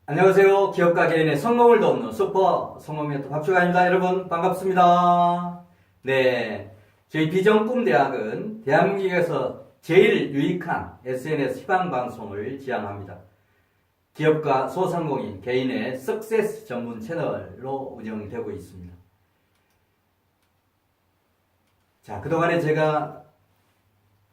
안녕하세요. 기업가 개인의 성공을 돕는 슈퍼 성공 멘토 박주관입니다. 여러분 반갑습니다. 네, 저희 비전꿈대학은 대한민국에서 제일 유익한 SNS 희망 방송을 지향합니다. 기업가 소상공인 개인의 석세스 전문 채널로 운영되고 있습니다. 자, 그동안에 제가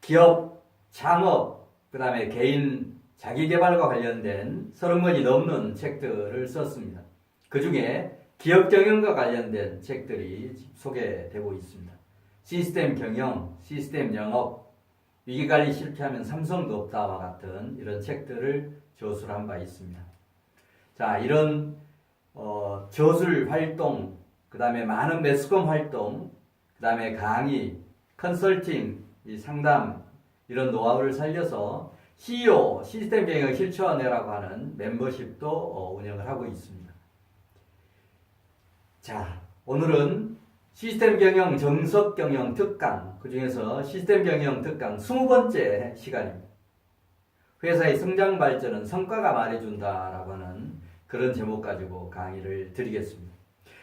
기업, 창업, 그 다음에 개인 자기개발과 관련된 30권이 넘는 책들을 썼습니다. 그 중에 기업 경영과 관련된 책들이 소개되고 있습니다. 시스템 경영, 시스템 영업, 위기관리 실패하면 삼성도 없다와 같은 이런 책들을 저술한 바 있습니다. 자, 이런 저술 활동, 그 다음에 많은 매스컴 활동, 그 다음에 강의, 컨설팅, 상담 이런 노하우를 살려서 CEO, 시스템 경영 실천회라고 하는 멤버십도 운영을 하고 있습니다. 자, 오늘은 시스템 경영 정석 경영 특강, 그 중에서 시스템 경영 특강 20번째 시간입니다. 회사의 성장 발전은 성과가 말해준다라고 하는 그런 제목 가지고 강의를 드리겠습니다.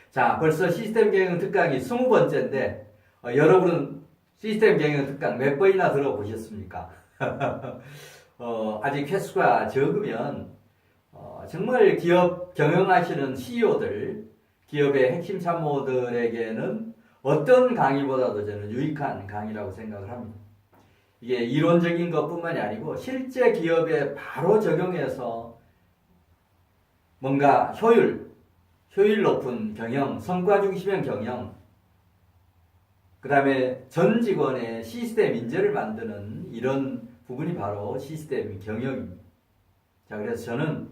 자, 벌써 시스템 경영 특강이 20번째인데 여러분은 시스템 경영 특강 몇 번이나 들어보셨습니까? 아직 횟수가 적으면 정말 기업 경영하시는 CEO들, 기업의 핵심 참모들에게는 어떤 강의보다도 저는 유익한 강의라고 생각을 합니다. 이게 이론적인 것뿐만이 아니고 실제 기업에 바로 적용해서 뭔가 효율 높은 경영, 성과 중심형 경영, 그 다음에 전 직원의 시스템 인재를 만드는 이런 부분이 바로 시스템 경영입니다. 자, 그래서 저는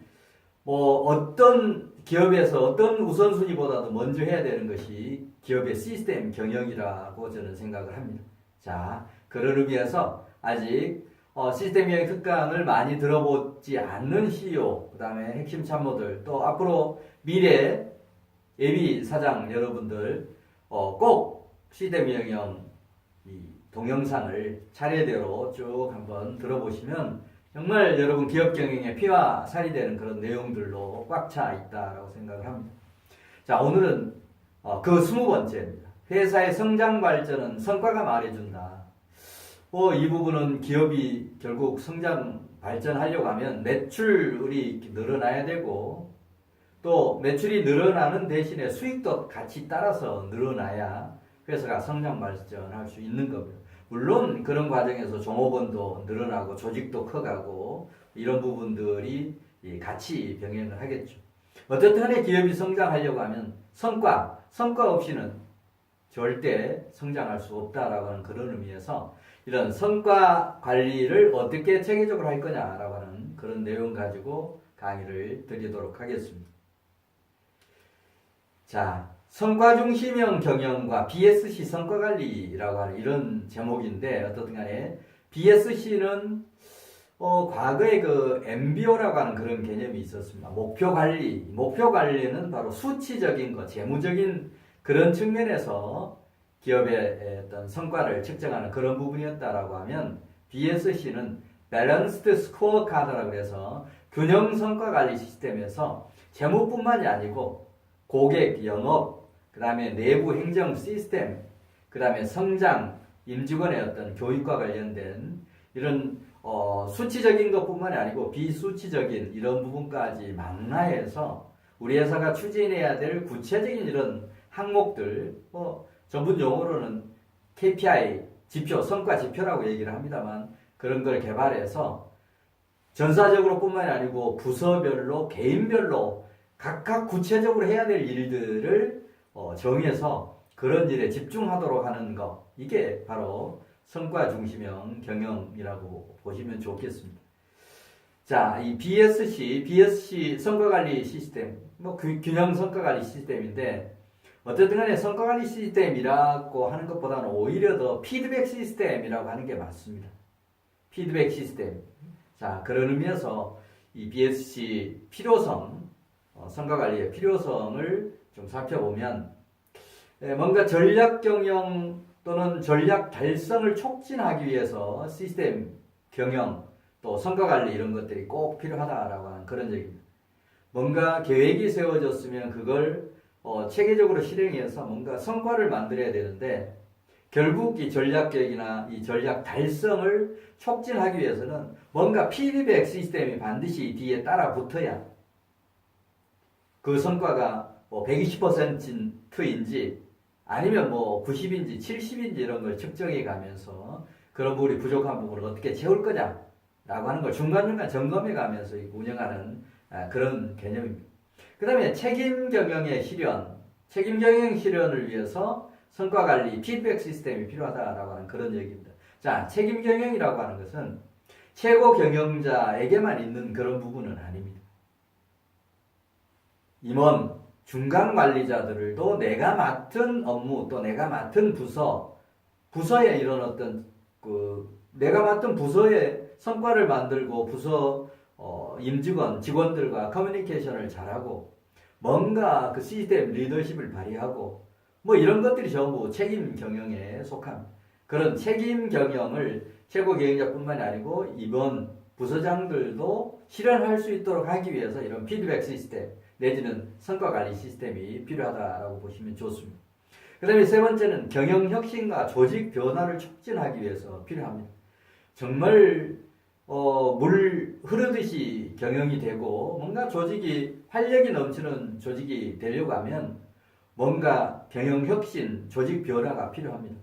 어떤 기업에서 어떤 우선순위보다도 먼저 해야 되는 것이 기업의 시스템 경영이라고 저는 생각을 합니다. 자, 그런 의미에서 아직 시스템 경영 특강을 많이 들어보지 않는 CEO, 그 다음에 핵심 참모들, 또 앞으로 미래 예비 사장 여러분들 꼭 시스템 경영 동영상을 차례대로 쭉 한번 들어보시면 정말 여러분 기업 경영에 피와 살이 되는 그런 내용들로 꽉 차 있다라고 생각을 합니다. 자, 오늘은 그 20번째입니다. 회사의 성장 발전은 성과가 말해준다. 이 부분은 기업이 결국 성장 발전하려고 하면 매출이 늘어나야 되고 또 매출이 늘어나는 대신에 수익도 같이 따라서 늘어나야 회사가 성장 발전할 수 있는 겁니다. 물론 그런 과정에서 종업원도 늘어나고 조직도 커가고 이런 부분들이 같이 병행을 하겠죠. 어쨌든 간에 기업이 성장하려고 하면 성과 없이는 절대 성장할 수 없다라고 하는 그런 의미에서 이런 성과 관리를 어떻게 체계적으로 할 거냐라고 하는 그런 내용 가지고 강의를 드리도록 하겠습니다. 자, 성과 중심형 경영과 BSC 성과관리라고 하는 이런 제목인데 어떻든 간에 BSC는 과거에 그 MBO라고 하는 그런 개념이 있었습니다. 목표관리는 바로 수치적인 것, 재무적인 그런 측면에서 기업의 어떤 성과를 측정하는 그런 부분이었다라고 하면 BSC는 밸런스드 스코어 카드라고 해서 균형 성과관리 시스템에서 재무뿐만이 아니고 고객, 영업, 그 다음에 내부 행정 시스템, 그 다음에 성장, 임직원의 어떤 교육과 관련된 이런 수치적인 것뿐만이 아니고 비수치적인 이런 부분까지 망라해서 우리 회사가 추진해야 될 구체적인 이런 항목들, 전문 용어로는 KPI, 지표, 성과 지표라고 얘기를 합니다만 그런 걸 개발해서 전사적으로 뿐만이 아니고 부서별로, 개인별로 각각 구체적으로 해야 될 일들을 정해서 그런 일에 집중하도록 하는 것, 이게 바로 성과 중심형 경영이라고 보시면 좋겠습니다. 자, 이 BSC 성과관리 시스템, 균형 성과관리 시스템인데 어쨌든 간에 성과관리 시스템이라고 하는 것보다는 오히려 더 피드백 시스템이라고 하는 게 맞습니다. 피드백 시스템. 자, 그런 의미에서 이 BSC 필요성, 성과관리의 필요성을 좀 살펴보면 뭔가 전략 경영 또는 전략 달성을 촉진하기 위해서 시스템 경영 또 성과관리 이런 것들이 꼭 필요하다라고 하는 그런 얘기입니다. 뭔가 계획이 세워졌으면 그걸 체계적으로 실행해서 뭔가 성과를 만들어야 되는데 결국 이 전략 계획이나 이 전략 달성을 촉진하기 위해서는 뭔가 피드백 시스템이 반드시 뒤에 따라 붙어야 그 성과가 뭐 120%인지 아니면 뭐 90인지 70인지 이런 걸 측정해 가면서 그런 부분이 부족한 부분을 어떻게 채울 거냐라고 하는 걸 중간중간 점검해 가면서 운영하는 그런 개념입니다. 그 다음에 책임 경영의 실현, 책임 경영 실현을 위해서 성과 관리, 피드백 시스템이 필요하다라고 하는 그런 얘기입니다. 자, 책임 경영이라고 하는 것은 최고 경영자에게만 있는 그런 부분은 아닙니다. 임원, 중간 관리자들도 내가 맡은 업무 또 내가 맡은 부서에 이런 어떤 내가 맡은 부서의 성과를 만들고 부서 직원들과 커뮤니케이션을 잘하고 뭔가 그 시스템 리더십을 발휘하고 뭐 이런 것들이 전부 책임 경영에 속한 그런 책임 경영을 최고 경영자뿐만이 아니고 이번 부서장들도 실현할 수 있도록 하기 위해서 이런 피드백 시스템 내지는 성과 관리 시스템이 필요하다라고 보시면 좋습니다. 그 다음에 세 번째는 경영 혁신과 조직 변화를 촉진하기 위해서 필요합니다. 정말 물 흐르듯이 경영이 되고 뭔가 조직이 활력이 넘치는 조직이 되려고 하면 뭔가 경영 혁신, 조직 변화가 필요합니다.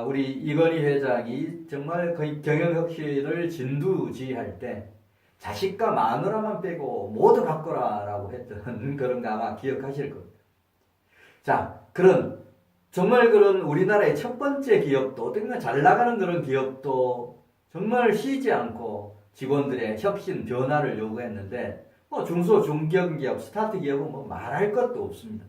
우리 이건희 회장이 정말 거의 경영 혁신을 진두지휘할 때 자식과 마누라만 빼고 모두 바꿔라라고 했던 그런 거 아마 기억하실 겁니다. 자, 정말 그런 우리나라의 첫 번째 기업도 어떻게 보면 잘 나가는 그런 기업도 정말 쉬지 않고 직원들의 혁신 변화를 요구했는데 뭐 중소 중견기업 스타트 기업은 뭐 말할 것도 없습니다.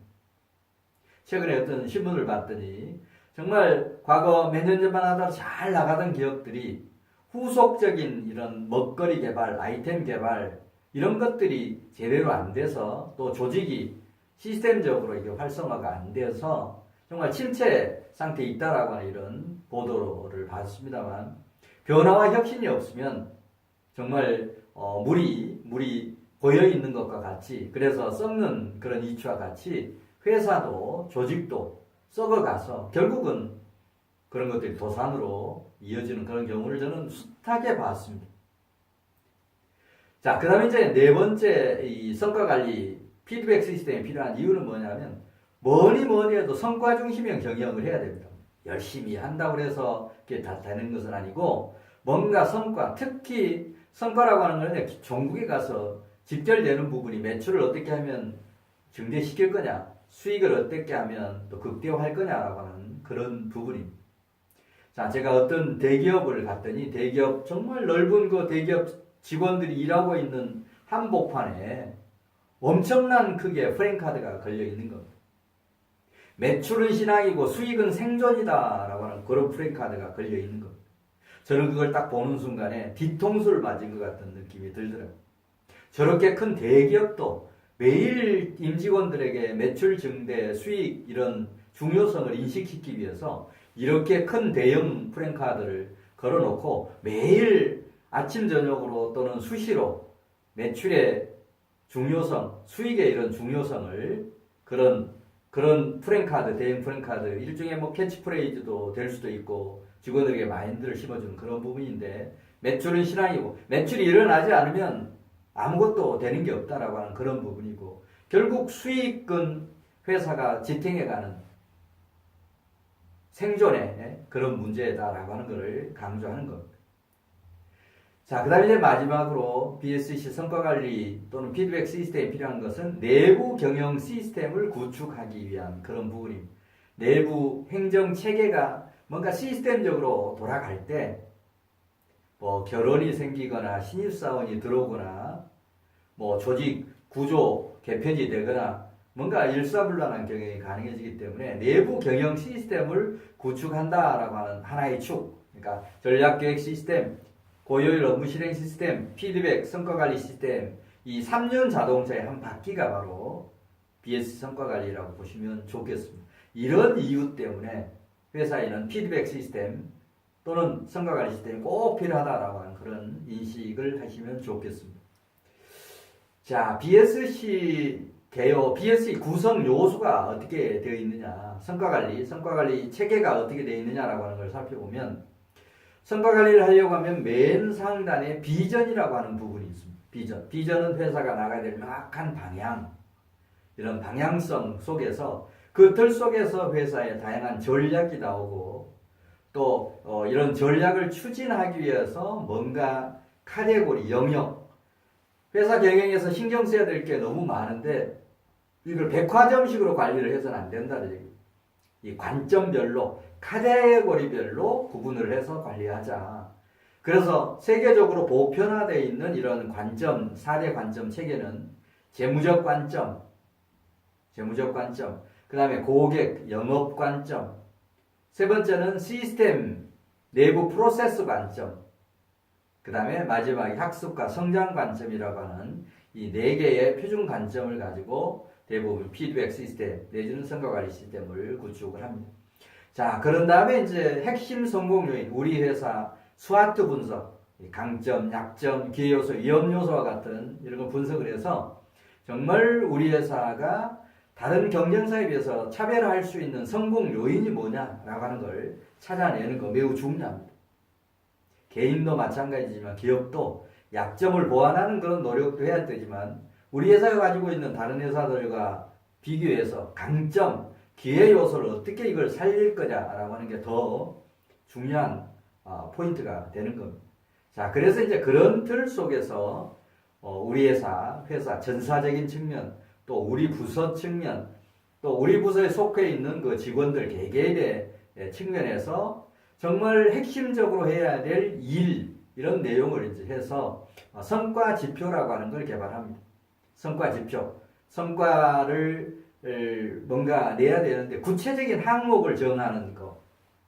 최근에 어떤 신문을 봤더니 정말 과거 몇 년 전만 하더라도 잘 나가던 기업들이 후속적인 이런 먹거리 개발, 아이템 개발 이런 것들이 제대로 안 돼서 또 조직이 시스템적으로 이게 활성화가 안 돼서 정말 침체 상태에 있다라고 하는 이런 보도를 봤습니다만 변화와 혁신이 없으면 정말 물이 고여 있는 것과 같이 그래서 썩는 그런 이치와 같이 회사도 조직도 썩어가서 결국은 그런 것들이 도산으로 이어지는 그런 경우를 저는 숱하게 봤습니다. 자, 그 다음에 이제 네 번째 이 성과관리 피드백 시스템이 필요한 이유는 뭐냐면 뭐니 해도 성과 중심형 경영을 해야 됩니다. 열심히 한다고 해서 그게 다 되는 것은 아니고 뭔가 성과, 특히 성과라고 하는 것은 종국에 가서 직결되는 부분이 매출을 어떻게 하면 증대시킬 거냐, 수익을 어떻게 하면 또 극대화할 거냐라고 하는 그런 부분입니다. 자, 제가 어떤 대기업을 갔더니 대기업 정말 넓은 그 대기업 직원들이 일하고 있는 한복판에 엄청난 크기의 프랜카드가 걸려 있는 겁니다. 매출은 신앙이고 수익은 생존이다라고 하는 그런 프랜카드가 걸려 있는 겁니다. 저는 그걸 딱 보는 순간에 뒤통수를 맞은 것 같은 느낌이 들더라고요. 저렇게 큰 대기업도 매일 임직원들에게 매출 증대, 수익 이런 중요성을 인식시키기 위해서 이렇게 큰 대형 프랜카드를 걸어놓고 매일 아침 저녁으로 또는 수시로 매출의 중요성, 수익의 이런 중요성을 그런 프랜카드, 대형 프랜카드 일종의 뭐 캐치프레이즈도 될 수도 있고 직원들에게 마인드를 심어주는 그런 부분인데 매출은 신앙이고 매출이 일어나지 않으면 아무것도 되는 게 없다라고 하는 그런 부분이고 결국 수익은 회사가 지탱해가는 생존의 그런 문제다라고 하는 것을 강조하는 겁니다. 자, 그 다음에 이제 마지막으로 BSC 성과관리 또는 피드백 시스템이 필요한 것은 내부 경영 시스템을 구축하기 위한 그런 부분입니다. 내부 행정 체계가 뭔가 시스템적으로 돌아갈 때 뭐 결혼이 생기거나 신입사원이 들어오거나 뭐 조직 구조 개편이 되거나 뭔가 일사불란한 경영이 가능해지기 때문에 내부 경영 시스템을 구축한다라고 하는 하나의 축, 그러니까 전략계획 시스템, 고효율 업무 실행 시스템, 피드백, 성과관리 시스템, 이 3륜 자동차의 한 바퀴가 바로 BS 성과관리라고 보시면 좋겠습니다. 이런 이유 때문에 회사에는 피드백 시스템 또는 성과관리 시스템이 꼭 필요하다라고 하는 그런 인식을 하시면 좋겠습니다. 자, BSC 개요, BSC 구성 요소가 어떻게 되어 있느냐, 성과관리 체계가 어떻게 되어 있느냐라고 하는 걸 살펴보면, 성과관리를 하려고 하면 맨 상단에 비전이라고 하는 부분이 있습니다. 비전은 회사가 나가야 될 명확한 방향, 이런 방향성 속에서 그 틀 속에서 회사의 다양한 전략이 나오고, 또 이런 전략을 추진하기 위해서 뭔가 카테고리, 영역, 회사 경영에서 신경 써야 될 게 너무 많은데 이걸 백화점식으로 관리를 해서는 안 된다는 얘기. 이 관점별로, 카테고리별로 구분을 해서 관리하자. 그래서 세계적으로 보편화되어 있는 이런 관점, 4대 관점 체계는 재무적 관점, 그 다음에 고객, 영업 관점, 세 번째는 시스템, 내부 프로세스 관점, 그 다음에 마지막에 학습과 성장 관점이라고 하는 이 4개의 표준 관점을 가지고 대부분 피드백 시스템 내지는 성과관리 시스템을 구축을 합니다. 자, 그런 다음에 이제 핵심 성공 요인, 우리 회사 스와트 분석, 강점, 약점, 기회 요소, 위험 요소와 같은 이런 걸 분석을 해서 정말 우리 회사가 다른 경쟁사에 비해서 차별화할 수 있는 성공 요인이 뭐냐라고 하는 걸 찾아내는 거 매우 중요합니다. 개인도 마찬가지지만 기업도 약점을 보완하는 그런 노력도 해야 되지만 우리 회사가 가지고 있는 다른 회사들과 비교해서 강점, 기회 요소를 어떻게 이걸 살릴 거냐라고 하는 게 더 중요한 포인트가 되는 겁니다. 자, 그래서 이제 그런 틀 속에서 우리 회사 전사적인 측면, 또 우리 부서 측면, 또 우리 부서에 속해 있는 그 직원들 개개인의 측면에서 정말 핵심적으로 해야 될 일, 이런 내용을 이제 해서 성과 지표라고 하는 걸 개발합니다. 성과 지표. 성과를 뭔가 내야 되는데 구체적인 항목을 정하는 거.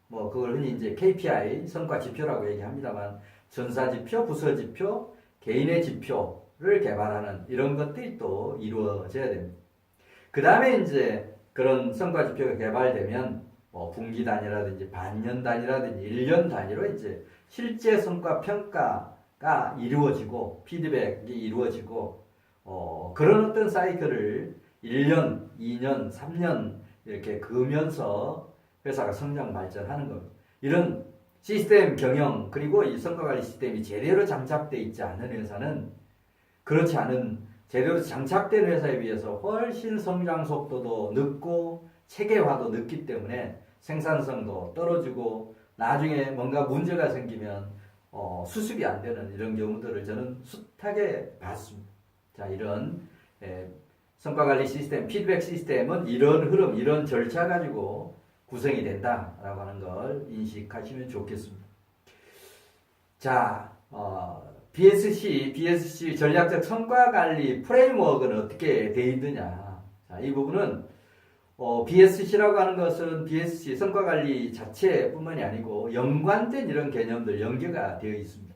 뭐 그걸 흔히 이제 KPI, 성과 지표라고 얘기합니다만 전사 지표, 부서 지표, 개인의 지표를 개발하는 이런 것들이 또 이루어져야 됩니다. 그 다음에 이제 그런 성과 지표가 개발되면 분기 단위라든지 반년 단위라든지 1년 단위로 이제 실제 성과 평가가 이루어지고 피드백이 이루어지고 그런 어떤 사이클을 1년, 2년, 3년 이렇게 그으면서 회사가 성장 발전하는 겁니다. 이런 시스템 경영 그리고 이 성과관리 시스템이 제대로 장착되어 있지 않은 회사는 그렇지 않은 제대로 장착된 회사에 비해서 훨씬 성장 속도도 늦고 체계화도 늦기 때문에 생산성도 떨어지고 나중에 뭔가 문제가 생기면 수습이 안 되는 이런 경우들을 저는 숱하게 봤습니다. 자, 이런 성과관리 시스템, 피드백 시스템은 이런 흐름, 이런 절차 가지고 구성이 된다라고 하는 걸 인식하시면 좋겠습니다. 자, BSC 전략적 성과관리 프레임워크는 어떻게 되어 있느냐. 자, 이 부분은 BSC라고 하는 것은 BSC 성과관리 자체뿐만이 아니고 연관된 이런 개념들 연계가 되어 있습니다.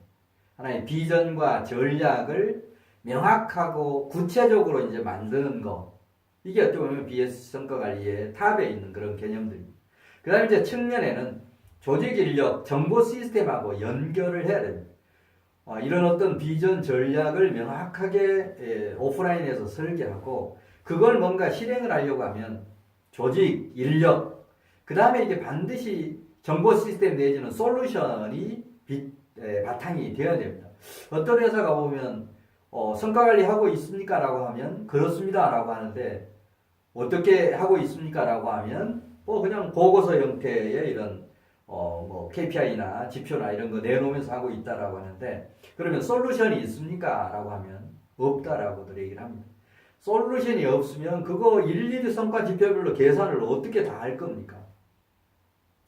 하나의 비전과 전략을 명확하고 구체적으로 이제 만드는 거. 이게 어떻게 보면 BSC 성과관리의 탑에 있는 그런 개념들입니다. 그 다음에 이제 측면에는 조직 인력, 정보 시스템하고 연결을 해야 됩니다. 이런 어떤 비전 전략을 명확하게 오프라인에서 설계하고 그걸 뭔가 실행을 하려고 하면 조직, 인력, 그 다음에 이게 반드시 정보 시스템 내지는 솔루션이 바탕이 되어야 됩니다. 어떤 회사가 보면 성과관리 하고 있습니까? 라고 하면 그렇습니다. 라고 하는데 어떻게 하고 있습니까? 라고 하면 그냥 보고서 형태의 이런 뭐 KPI나 지표나 이런 거 내놓으면서 하고 있다라고 하는데 그러면 솔루션이 있습니까? 라고 하면 없다라고들 얘기를 합니다. 솔루션이 없으면 그거 일일이 성과 지표별로 계산을 어떻게 다 할 겁니까?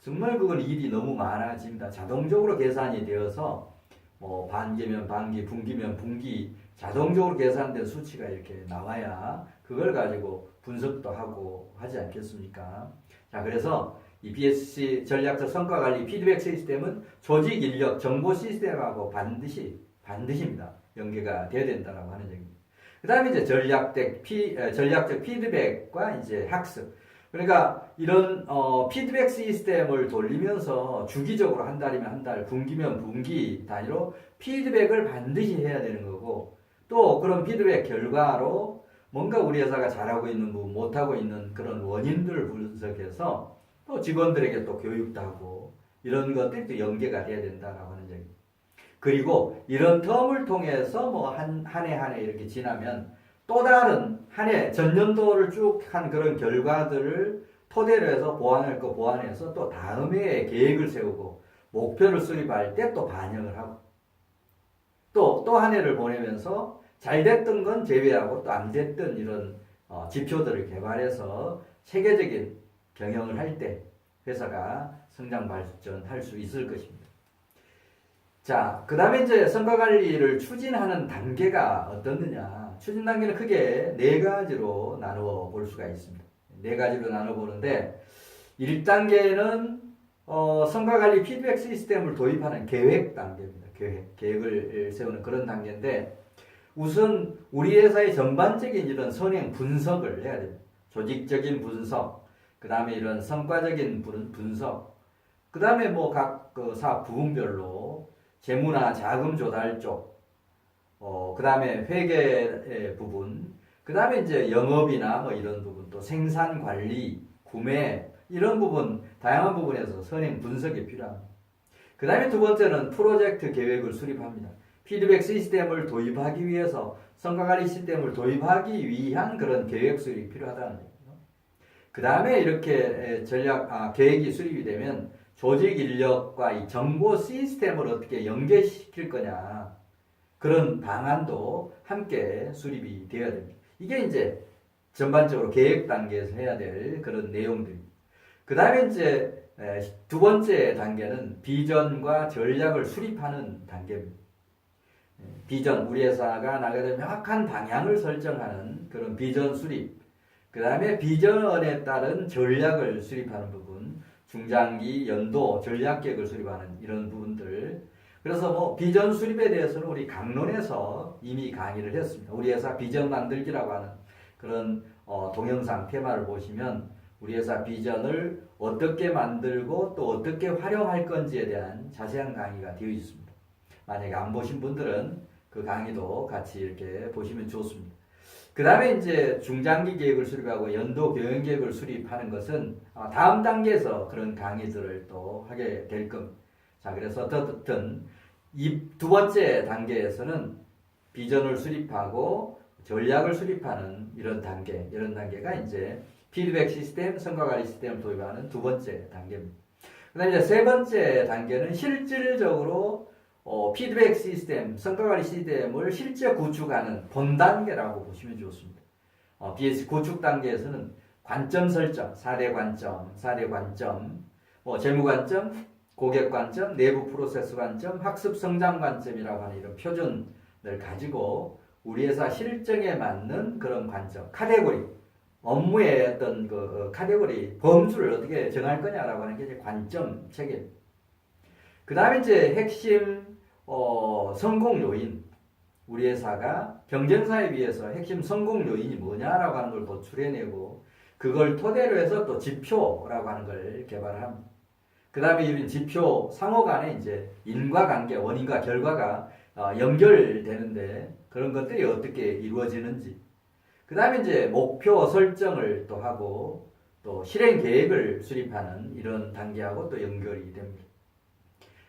정말 그건 일이 너무 많아집니다. 자동적으로 계산이 되어서 뭐 반기면 반기, 분기면 분기 자동적으로 계산된 수치가 이렇게 나와야 그걸 가지고 분석도 하고 하지 않겠습니까? 자, 그래서 이 BSC 전략적 성과관리 피드백 시스템은 조직 인력 정보 시스템하고 반드시입니다. 연계가 돼야 된다라고 하는 얘기입니다. 그 다음에 이제 전략적 피드백과 이제 학습. 그러니까 이런 피드백 시스템을 돌리면서 주기적으로 한 달이면 한 달, 분기면 분기 단위로 피드백을 반드시 해야 되는 거고 또 그런 피드백 결과로 뭔가 우리 회사가 잘하고 있는 부분, 못하고 있는 그런 원인들을 분석해서 또 직원들에게 또 교육도 하고 이런 것들이 또 연계가 돼야 된다라고 하는 얘기. 그리고 이런 텀을 통해서 뭐 한 해 한 해 이렇게 지나면 또 다른 한 해 전년도를 쭉 한 그런 결과들을 토대로 해서 보완할 거 보완해서 또 다음 해에 계획을 세우고 목표를 수립할 때 또 반영을 하고 또 한 해를 보내면서 잘 됐던 건 제외하고 또 안 됐던 이런 지표들을 개발해서 체계적인 경영을 할 때 회사가 성장 발전할 수 있을 것입니다. 자, 그 다음에 이제 성과관리를 추진하는 단계가 어떻느냐. 추진 단계는 크게 네 가지로 나누어 볼 수가 있습니다. 네 가지로 나눠 보는데 1단계는 성과관리 피드백 시스템을 도입하는 계획 단계입니다. 계획을 세우는 그런 단계인데 우선 우리 회사의 전반적인 이런 선행 분석을 해야 됩니다. 조직적인 분석, 그 다음에 이런 성과적인 분석, 그 다음에 뭐 각 그 사업 부분별로 재무나 자금 조달 쪽, 그 다음에 회계 부분, 그 다음에 이제 영업이나 뭐 이런 부분, 또 생산 관리, 구매, 이런 부분, 다양한 부분에서 선행 분석이 필요합니다. 그 다음에 두 번째는 프로젝트 계획을 수립합니다. 피드백 시스템을 도입하기 위해서, 성과관리 시스템을 도입하기 위한 그런 계획 수립이 필요하다는 얘기죠. 그 다음에 이렇게 계획이 수립이 되면 조직 인력과 이 정보 시스템을 어떻게 연계시킬 거냐, 그런 방안도 함께 수립이 되어야 됩니다. 이게 이제 전반적으로 계획 단계에서 해야 될 그런 내용들입니다. 그 다음에 이제 두 번째 단계는 비전과 전략을 수립하는 단계입니다. 비전, 우리 회사가 나가야 명확한 방향을 설정하는 그런 비전 수립, 그 다음에 비전에 따른 전략을 수립하는 부분, 중장기, 연도, 전략계획을 수립하는 이런 부분들. 그래서 뭐 비전 수립에 대해서는 우리 강론에서 이미 강의를 했습니다. 우리 회사 비전 만들기라고 하는 그런 동영상 테마를 보시면 우리 회사 비전을 어떻게 만들고 또 어떻게 활용할 건지에 대한 자세한 강의가 되어 있습니다. 만약에 안 보신 분들은 그 강의도 같이 이렇게 보시면 좋습니다. 그 다음에 이제 중장기 계획을 수립하고 연도 경영 계획을 수립하는 것은 다음 단계에서 그런 강의들을 또 하게 될 겁니다. 자, 그래서 어떻든 이 두 번째 단계에서는 비전을 수립하고 전략을 수립하는 이런 단계가 이제 피드백 시스템, 성과관리 시스템을 도입하는 두 번째 단계입니다. 그 다음에 이제 세 번째 단계는 실질적으로 피드백 시스템, 성과관리 시스템을 실제 구축하는 본 단계라고 보시면 좋습니다. BS 구축 단계에서는 관점 설정, 4대 관점, 재무 관점, 고객 관점, 내부 프로세스 관점, 학습 성장 관점이라고 하는 이런 표준을 가지고 우리 회사 실정에 맞는 그런 관점, 카테고리, 업무의 어떤 그 카테고리, 범주를 어떻게 정할 거냐라고 하는 게 이제 관점 체계입니다. 그 다음에 이제 핵심 성공 요인, 우리 회사가 경쟁사에 비해서 핵심 성공 요인이 뭐냐라고 하는 걸 도출해내고 그걸 토대로 해서 또 지표라고 하는 걸 개발합니다. 그 다음에 이런 지표 상호 간에 이제 인과관계, 원인과 결과가 연결되는데 그런 것들이 어떻게 이루어지는지, 그 다음에 이제 목표 설정을 또 하고 또 실행 계획을 수립하는 이런 단계하고 또 연결이 됩니다.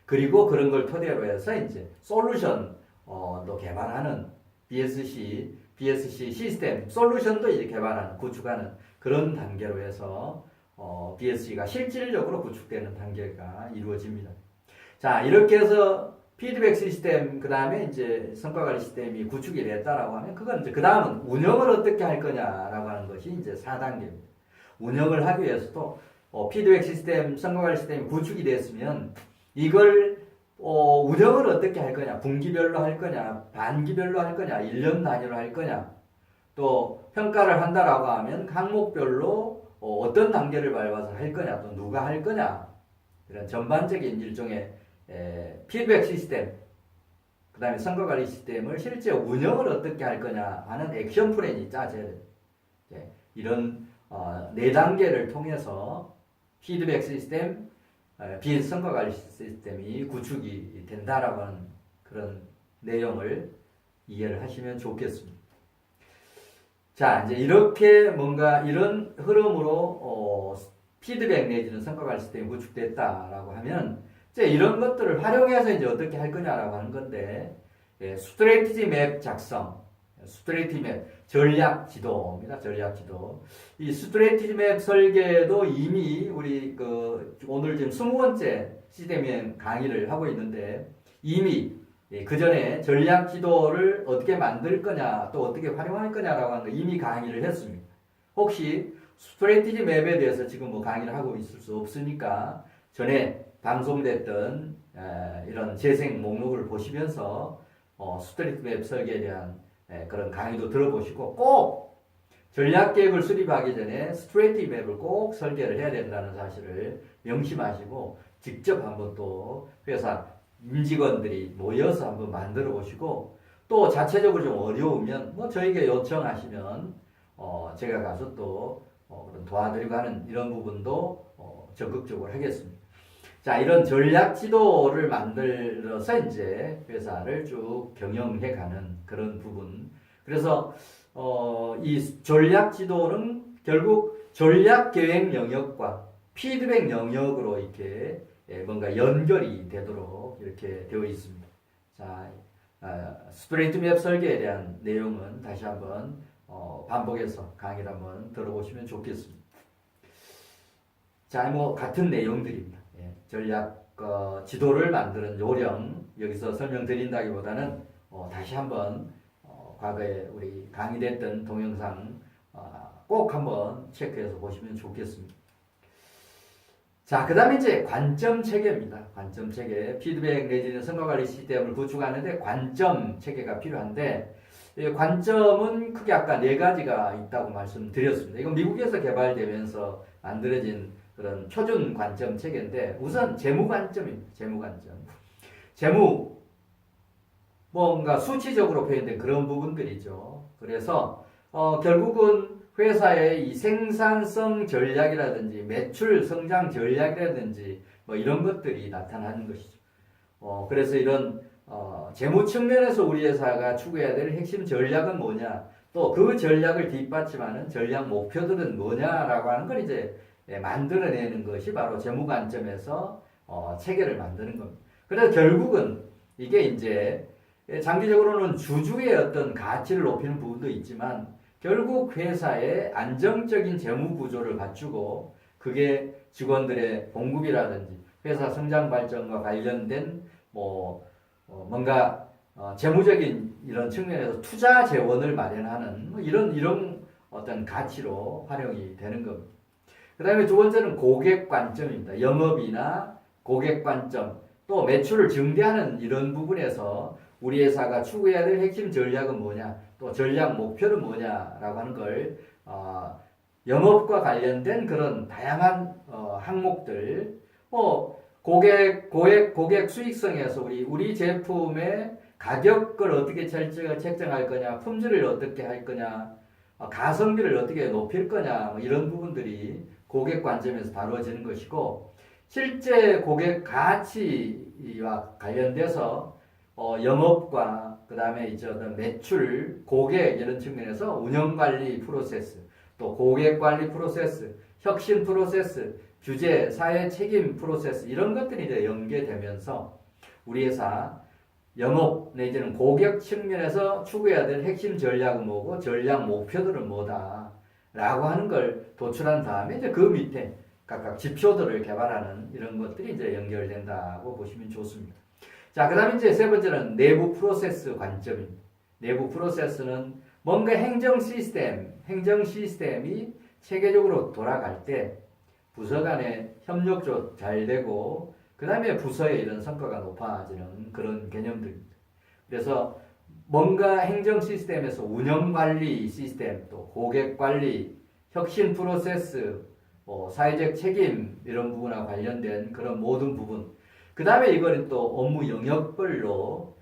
그리고 그런 걸 토대로 해서 이제 솔루션 또 개발하는 BSC 시스템 솔루션도 이제 개발하는, 구축하는 그런 단계로 해서 BSC가 실질적으로 구축되는 단계가 이루어집니다. 자, 이렇게 해서 피드백 시스템, 그 다음에 이제 성과관리 시스템이 구축이 됐다라고 하면 그건 이제 그 다음은 운영을 어떻게 할 거냐라고 하는 것이 이제 4단계입니다. 운영을 하기 위해서도 피드백 시스템, 성과관리 시스템이 구축이 됐으면 이걸 운영을 어떻게 할 거냐, 분기별로 할 거냐, 반기별로 할 거냐, 1년 단위로 할 거냐, 또 평가를 한다라고 하면 항목별로 어떤 단계를 밟아서 할 거냐, 또 누가 할 거냐, 이런 전반적인 일종의 피드백 시스템, 그 다음에 성과관리 시스템을 실제 운영을 어떻게 할 거냐 하는 액션 플랜이 짜져야 돼요. 이런 4단계를 통해서 피드백 시스템, 성과관리 시스템이 구축이 된다라고 하는 그런 내용을 이해를 하시면 좋겠습니다. 자, 이제 이렇게 뭔가 이런 흐름으로 피드백 내지는 성과관리 시스템이 구축됐다라고 하면 이제 이런 것들을 활용해서 이제 어떻게 할 거냐라고 하는 건데, 스트레티지 맵 작성, 스트레티지 맵 전략 지도입니다. 전략 지도. 이 스트레티지 맵 설계도 이미 우리 오늘 지금 20번째 시스템 강의를 하고 있는데 이미 그 전에 전략 지도를 어떻게 만들 거냐 또 어떻게 활용할 거냐라고 하는 거 이미 강의를 했습니다. 혹시 스트레티지 맵에 대해서 지금 뭐 강의를 하고 있을 수 없으니까 전에 방송됐던 이런 재생 목록을 보시면서 스트레티지 맵 설계에 대한 그런 강의도 들어보시고 꼭 전략 계획을 수립하기 전에 스트레티지 맵을 꼭 설계를 해야 된다는 사실을 명심하시고 직접 한번 또 회사 임직원들이 모여서 한번 만들어 보시고 또 자체적으로 좀 어려우면 뭐 저에게 요청하시면 제가 가서 또 도와드리고 하는 이런 부분도 적극적으로 하겠습니다. 자, 이런 전략 지도를 만들어서 이제 회사를 쭉 경영해 가는 그런 부분. 그래서 이 전략 지도는 결국 전략 계획 영역과 피드백 영역으로 이렇게 뭔가 연결이 되도록 이렇게 되어 있습니다. 자, 스트레이트 맵 설계에 대한 내용은 다시 한번 반복해서 강의를 한번 들어보시면 좋겠습니다. 자, 뭐 같은 내용들입니다. 전략 지도를 만드는 요령 여기서 설명드린다기보다는 다시 한번 과거에 우리 강의됐던 동영상 꼭 한번 체크해서 보시면 좋겠습니다. 자, 그 다음에 이제 관점 체계입니다. 관점 체계. 피드백 내지는 성과관리 시스템을 구축하는데 관점 체계가 필요한데, 관점은 크게 아까 4가지가 있다고 말씀드렸습니다. 이건 미국에서 개발되면서 만들어진 그런 표준 관점 체계인데, 우선 재무 관점입니다. 재무 관점. 재무, 뭔가 수치적으로 표현된 그런 부분들이죠. 그래서, 결국은 회사의 이 생산성 전략이라든지 매출 성장 전략이라든지 뭐 이런 것들이 나타나는 것이죠. 그래서 이런 재무 측면에서 우리 회사가 추구해야 될 핵심 전략은 뭐냐, 또 그 전략을 뒷받침하는 전략 목표들은 뭐냐라고 하는 걸 이제 만들어내는 것이 바로 재무 관점에서 체계를 만드는 겁니다. 그래서 결국은 이게 이제 장기적으로는 주주의 어떤 가치를 높이는 부분도 있지만 결국 회사의 안정적인 재무 구조를 갖추고 그게 직원들의 봉급이라든지 회사 성장 발전과 관련된 뭔가 재무적인 이런 측면에서 투자 재원을 마련하는 이런 어떤 가치로 활용이 되는 겁니다. 그 다음에 두 번째는 고객 관점입니다. 영업이나 고객 관점 또 매출을 증대하는 이런 부분에서 우리 회사가 추구해야 될 핵심 전략은 뭐냐, 또 전략 목표는 뭐냐라고 하는 걸 영업과 관련된 그런 다양한 항목들, 고객 수익성에서 우리 제품의 가격을 어떻게 책정할 거냐, 품질을 어떻게 할 거냐, 가성비를 어떻게 높일 거냐, 이런 부분들이 고객 관점에서 다루어지는 것이고, 실제 고객 가치와 관련돼서 영업과 그 다음에 이제 어떤 매출, 고객 이런 측면에서 운영관리 프로세스, 또 고객관리 프로세스, 혁신 프로세스, 규제, 사회 책임 프로세스 이런 것들이 이제 연계되면서 우리 회사 영업 내지는 고객 측면에서 추구해야 될 핵심 전략은 뭐고 전략 목표들은 뭐다 라고 하는 걸 도출한 다음에 이제 그 밑에 각각 지표들을 개발하는 이런 것들이 이제 연결된다고 보시면 좋습니다. 자, 그 다음에 이제 세 번째는 내부 프로세스 관점입니다. 내부 프로세스는 뭔가 행정 시스템이 체계적으로 돌아갈 때 부서 간의 협력도 잘 되고 그 다음에 부서의 이런 성과가 높아지는 그런 개념들입니다. 그래서 뭔가 행정 시스템에서 운영관리 시스템, 또 고객관리, 혁신 프로세스, 사회적 책임 이런 부분과 관련된 그런 모든 부분, 그 다음에 이거는 또 업무 영역별로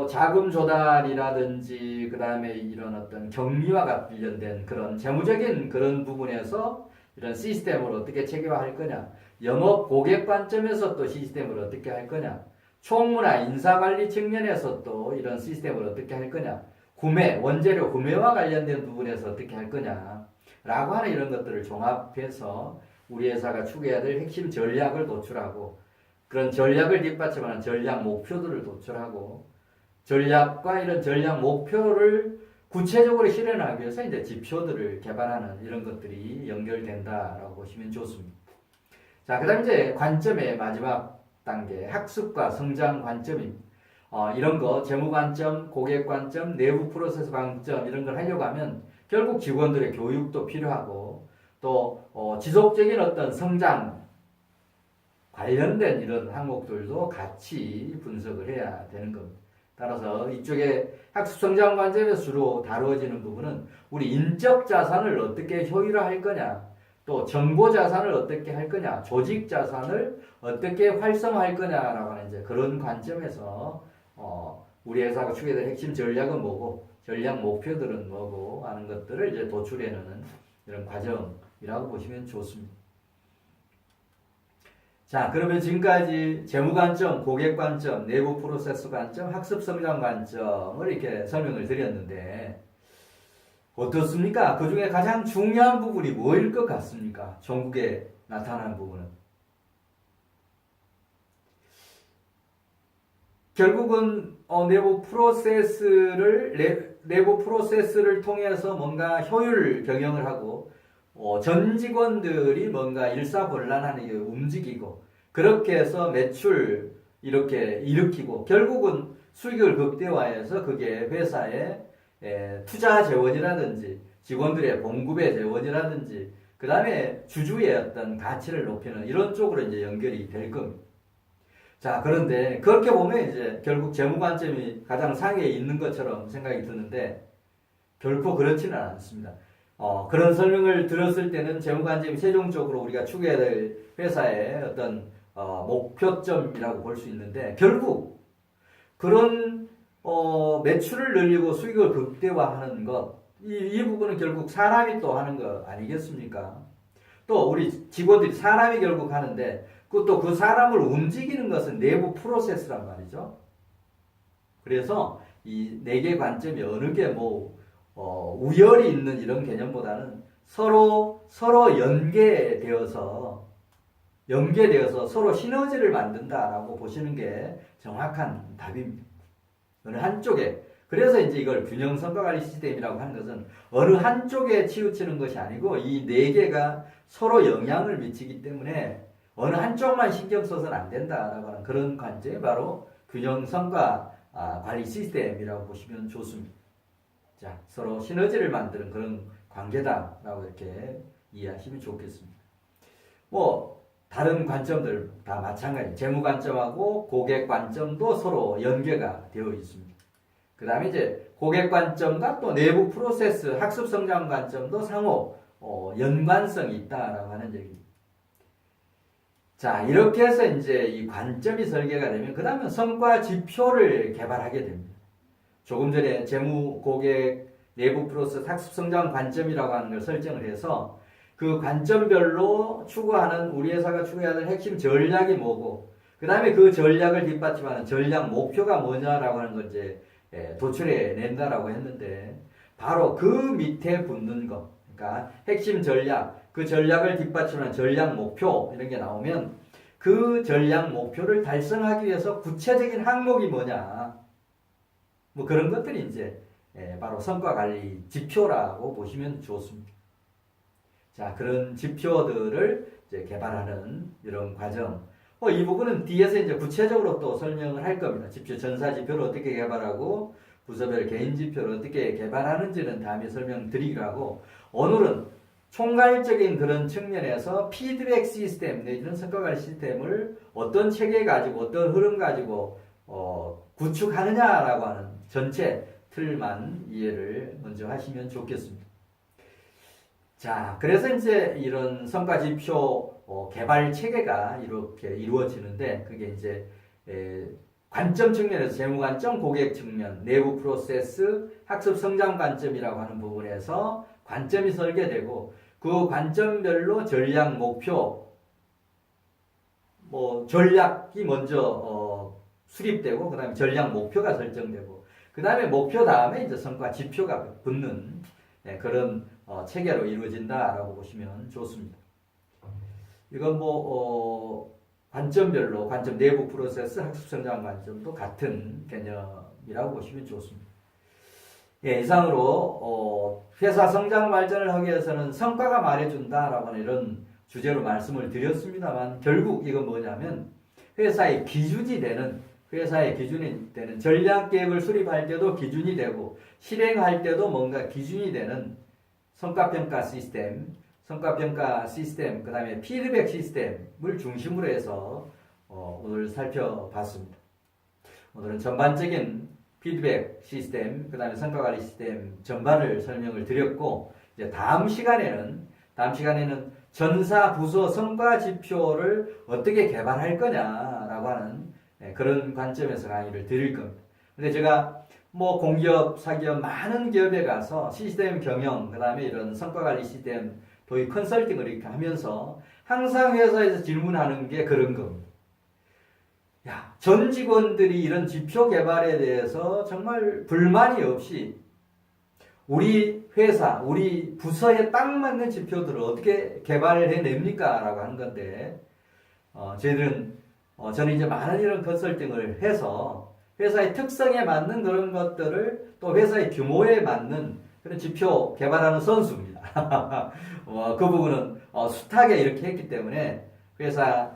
자금 조달이라든지 그 다음에 이런 어떤 격리와 관련된 그런 재무적인 그런 부분에서 이런 시스템을 어떻게 체계화할 거냐, 영업 고객 관점에서 또 시스템을 어떻게 할 거냐, 총무나 인사관리 측면에서 또 이런 시스템을 어떻게 할 거냐, 구매, 원재료 구매와 관련된 부분에서 어떻게 할 거냐 라고 하는 이런 것들을 종합해서 우리 회사가 추구해야 될 핵심 전략을 도출하고, 그런 전략을 뒷받침하는 전략 목표들을 도출하고, 전략과 이런 전략 목표를 구체적으로 실현하기 위해서 이제 지표들을 개발하는 이런 것들이 연결된다라고 보시면 좋습니다. 자, 그 다음 이제 관점의 마지막 단계, 학습과 성장 관점입니다. 이런 거, 재무 관점, 고객 관점, 내부 프로세스 관점, 이런 걸 하려고 하면 결국 직원들의 교육도 필요하고, 또, 지속적인 어떤 성장 관련된 이런 항목들도 같이 분석을 해야 되는 겁니다. 따라서 이쪽에 학습 성장 관점에서 주로 다루어지는 부분은 우리 인적 자산을 어떻게 효율화할 거냐, 또 정보 자산을 어떻게 할 거냐, 조직 자산을 어떻게 활성화할 거냐라고 하는 이제 그런 관점에서 우리 회사가 추구해야 될 핵심 전략은 뭐고, 전략 목표들은 뭐고 하는 것들을 이제 도출해내는 이런 과정이라고 보시면 좋습니다. 자, 그러면 지금까지 재무 관점, 고객 관점, 내부 프로세스 관점, 학습 성장 관점을 이렇게 설명을 드렸는데 어떻습니까? 그 중에 가장 중요한 부분이 뭐일 것 같습니까? 전국에 나타나는 부분은. 결국은 내부 프로세스를 통해서 뭔가 효율 경영을 하고, 전 직원들이 뭔가 일사불란하게 움직이고, 그렇게 해서 매출 이렇게 일으키고, 결국은 수익을 극대화해서 그게 회사의 투자 재원이라든지 직원들의 봉급의 재원이라든지 그 다음에 주주의 어떤 가치를 높이는 이런 쪽으로 이제 연결이 될 겁니다. 자, 그런데 그렇게 보면 이제 결국 재무 관점이 가장 상위에 있는 것처럼 생각이 드는데 결코 그렇지는 않습니다. 그런 설명을 들었을 때는 재무 관점이 최종적으로 우리가 추구해야 될 회사의 어떤 목표점이라고 볼 수 있는데, 결국 그런 매출을 늘리고 수익을 극대화하는 것, 이 부분은 결국 사람이 또 하는 거 아니겠습니까? 또 우리 직원들이 사람이 결국 하는데, 또 그 사람을 움직이는 것은 내부 프로세스란 말이죠. 그래서 이 네 개 관점이 어느 게 우열이 있는 이런 개념보다는 서로 연계되어서 서로 시너지를 만든다라고 보시는 게 정확한 답입니다. 어느 한쪽에, 그래서 이제 이걸 균형 성과관리 시스템이라고 하는 것은 어느 한쪽에 치우치는 것이 아니고 이 네 개가 서로 영향을 미치기 때문에 어느 한쪽만 신경 써서는 안 된다라고 하는 그런 관점이 바로 균형 성과 관리 시스템이라고 보시면 좋습니다. 자, 서로 시너지를 만드는 그런 관계다라고 이렇게 이해하시면 좋겠습니다. 다른 관점들 다 마찬가지, 재무 관점하고 고객 관점도 서로 연계가 되어 있습니다. 그 다음에 이제 고객 관점과 또 내부 프로세스, 학습 성장 관점도 상호 연관성이 있다라고 하는 얘기입니다. 자, 이렇게 해서 이제 이 관점이 설계가 되면 그 다음에 성과 지표를 개발하게 됩니다. 조금 전에 재무, 고객, 내부 프로세스, 학습 성장 관점이라고 하는 걸 설정을 해서 그 관점별로 추구하는, 우리 회사가 추구해야 될 핵심 전략이 뭐고, 그 다음에 그 전략을 뒷받침하는 전략 목표가 뭐냐라고 하는 걸 이제 도출해 낸다라고 했는데, 바로 그 밑에 붙는 거, 그러니까 핵심 전략, 그 전략을 뒷받침하는 전략 목표 이런 게 나오면 그 전략 목표를 달성하기 위해서 구체적인 항목이 뭐냐, 그런 것들이 이제 바로 성과관리 지표라고 보시면 좋습니다. 자, 그런 지표들을 이제 개발하는 이런 과정. 이 부분은 뒤에서 이제 구체적으로 또 설명을 할 겁니다. 지표, 전사 지표를 어떻게 개발하고 부서별 개인 지표를 어떻게 개발하는지는 다음에 설명드리기로 하고, 오늘은 총괄적인 그런 측면에서 피드백 시스템 내지는 성과관리 시스템을 어떤 체계 가지고 어떤 흐름 가지고 구축하느냐라고 하는 전체 틀만 이해를 먼저 하시면 좋겠습니다. 자, 그래서 이제 이런 성과 지표 개발 체계가 이렇게 이루어지는데, 그게 이제 관점 측면에서 재무 관점, 고객 측면, 내부 프로세스, 학습 성장 관점이라고 하는 부분에서 관점이 설계되고, 그 관점별로 전략 목표, 전략이 먼저 수립되고 그 다음에 전략 목표가 설정되고 그 다음에 목표 다음에 이제 성과 지표가 붙는 그런 체계로 이루어진다라고 보시면 좋습니다. 이건 관점별로 관점 내부 프로세스 학습 성장 관점도 같은 개념이라고 보시면 좋습니다. 이상으로 회사 성장 발전을 하기 위해서는 성과가 말해준다라고 하는 이런 주제로 말씀을 드렸습니다만 결국 이건 뭐냐면 회사의 기준이 되는 전략 계획을 수립할 때도 기준이 되고 실행할 때도 뭔가 기준이 되는 성과평가 시스템, 그 다음에 피드백 시스템을 중심으로 해서 오늘 살펴봤습니다. 오늘은 전반적인 피드백 시스템, 그 다음에 성과관리 시스템 전반을 설명을 드렸고 이제 다음 시간에는 전사 부서 성과 지표를 어떻게 개발할 거냐라고 하는 그런 관점에서 강의를 드릴 겁니다. 근데 제가 공기업, 사기업 많은 기업에 가서 시스템 경영, 그 다음에 이런 성과관리 시스템 도입 컨설팅을 이렇게 하면서 항상 회사에서 질문하는 게 그런 겁니다. 전 직원들이 이런 지표 개발에 대해서 정말 불만이 없이 우리 회사, 우리 부서에 딱 맞는 지표들을 어떻게 개발을 해냅니까? 라고 하는 건데, 저는 이제 많은 이런 컨설팅을 해서 회사의 특성에 맞는 그런 것들을 또 회사의 규모에 맞는 그런 지표 개발하는 선수입니다. 그 부분은 숱하게 이렇게 했기 때문에 회사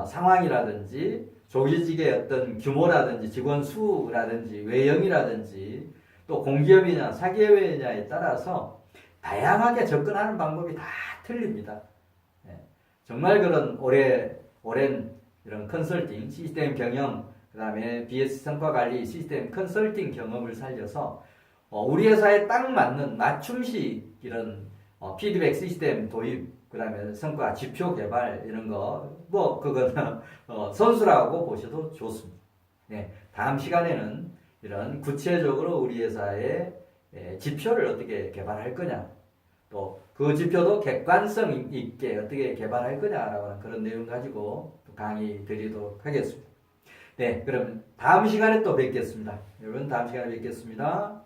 상황이라든지 조직의 어떤 규모라든지 직원 수라든지 외형이라든지 또 공기업이냐 사기업이냐에 따라서 다양하게 접근하는 방법이 다 틀립니다. 정말 그런 오랜 이런 컨설팅, 시스템 경영, 그 다음에 BS 성과관리 시스템 컨설팅 경험을 살려서 우리 회사에 딱 맞는 맞춤식 이런 피드백 시스템 도입, 그 다음에 성과 지표 개발 이런 거 그거는 선수라고 보셔도 좋습니다. 다음 시간에는 이런 구체적으로 우리 회사의 지표를 어떻게 개발할 거냐, 또 그 지표도 객관성 있게 어떻게 개발할 거냐라고 하는 그런 내용 가지고 강의 드리도록 하겠습니다. 그럼 다음 시간에 또 뵙겠습니다. 여러분 다음 시간에 뵙겠습니다.